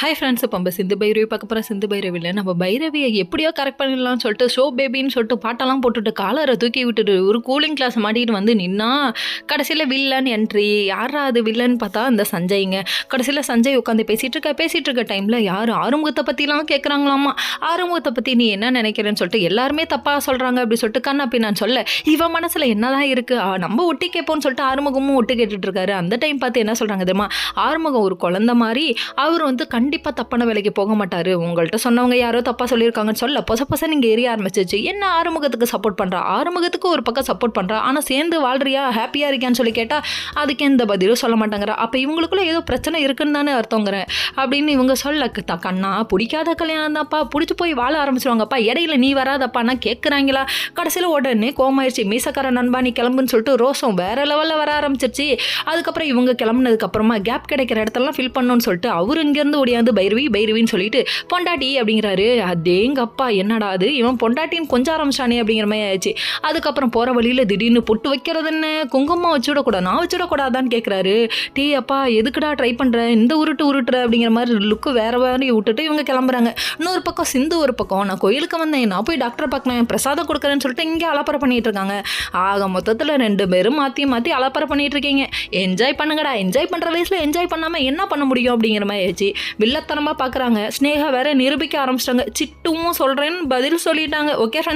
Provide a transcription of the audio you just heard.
Hi friends, இப்போ நம்ம சிந்து பைரவி பார்க்க போகிறோம். சிந்து பைரவியில் நம்ம பைரவியை எப்படியோ கரெக்ட் பண்ணிடலாம்னு சொல்லிட்டு ஷோ பேபின்னு சொல்லிட்டு பாட்டெல்லாம் போட்டுட்டு காலரை தூக்கி விட்டுட்டு ஒரு கூலிங் கிளாஸ் மாட்டிட்டு வந்து நின்னா கடைசியில் வில்லன் என்ட்ரி. யாரா அது வில்லன் பார்த்தா அந்த சஞ்சய்ங்க. கடைசியில் சஞ்சய் உட்காந்து பேசிகிட்டு இருக்க டைமில் யார் ஆறுமுகத்தை பற்றிலாம் கேட்குறாங்களாமா. ஆறுமுகத்தை பற்றி நீ என்ன நினைக்கிறேன்னு சொல்லிட்டு எல்லாருமே தப்பாக சொல்கிறாங்க அப்படி சொல்லிட்டு கண்ணாப்பி நான் சொல்ல இவன் மனசில் என்னதான் இருக்குது நம்ம ஒட்டி கேட்போம்னு சொல்லிட்டு ஆறுமுகமும் ஒட்டு கேட்டுட்டு இருக்காரு. அந்த டைம் பார்த்து என்ன சொல்கிறாங்க தெரியுமா, ஆறுமுகம் ஒரு குழந்தை மாதிரி அவர் வந்து கண்டிப்பாக தப்பான வேலைக்கு போக மாட்டார். உங்கள்கிட்ட சொன்னவங்க யாரோ தப்பாக சொல்லியிருக்காங்கன்னு சொல்ல பொச நீங்கள் எரிய ஆரம்பிச்சிச்சு. என்ன ஆறுமுகத்துக்கு சப்போர்ட் பண்ணுறா, ஆறுமுகத்துக்கு ஒரு பக்கம் சப்போர்ட் பண்ணுறா, ஆனால் சேர்ந்து வாழ்றியா ஹாப்பியாக இருக்கியான்னு சொல்லி கேட்டால் அதுக்கு எந்த பதிலும் சொல்ல மாட்டாங்கிறா. அப்போ இவங்களுக்குள்ள ஏதோ பிரச்சனை இருக்குன்னு தானே அர்த்தங்கிறேன் அப்படின்னு இவங்க சொல்ல கண்ணா பிடிக்காத கல்யாணம் தான்ப்பா, பிடிச்சி போய் வாழ ஆரம்பிச்சிருவாங்கப்பா, இடையில நீ வராதப்பான்னா கேட்குறாங்களா. கடைசியில் உடனே கோமாயிடுச்சு. மீசக்கார நண்பா நீ கிளம்புன்னு சொல்லிட்டு ரோசம் வேற லெவலில் வர ஆரம்பிச்சிருச்சு. அதுக்கப்புறம் இவங்க கிளம்புனதுக்கு அப்புறமா கேப் கிடைக்கிற இடத்தெல்லாம் ஃபில் பண்ணணும்னு சொல்லிட்டு அவரு இங்கேருந்து ஓடியாந்து பைரவின்னு சொல்லிட்டு பொண்டாட்டி அப்படிங்கிறாரு. அதேங்கப்பா என்னடா அது இவன் பொண்டாட்டின்னு கொஞ்சம் ஆரம்பிச்சானே அப்படிங்கிற மாதிரி ஆயிடுச்சு. அதுக்கப்புறம் போகிற வழியில் திடீர்னு பொட்டு வைக்கிறது என்ன, குங்குமம் வச்சுவிடக்கூடாது, நான் வச்சுவிடக்கூடாதான்னு கேட்குறாரு. டீ அப்பா எதுக்குடா ட்ரை பண்ணுறேன், இந்த உருட்டுற அப்படிங்கிற மாதிரி லுக்கு வேற மாதிரி விட்டுட்டு இவங்க கிளம்புறாங்க. இன்னொரு பக்கம் சிந்து ஒரு பக்கம் நான் கோயிலுக்கு வந்தேன், நான் போய் டாக்டரை பார்க்கலாம், பிரசாதம் கொடுக்குறேன்னு சொல்லிட்டு இங்கே அலப்பறை பண்ணிட்டு இருக்காங்க. ஆக மொத்தத்தில் 2 பேரும் மாற்றி அலப்பறை பண்ணிட்டு இருக்கீங்க. என்ஜாய் பண்ணுங்கடா, என்ஜாய் பண்ணுற வயசில் என்ஜாய் பண்ணாமல் என்ன பண்ண முடியும் அப்படிங்கிற மாதிரி ஆயிடுச்சு. வில்லத்தனமாக பார்க்குறாங்க. ஸ்னேகா வேற நிரூபிக்க ஆரம்பிச்சிட்டாங்க. சிட்டுவும் சொல்கிறேன்னு பதில் சொல்லிட்டாங்க. Okay friends.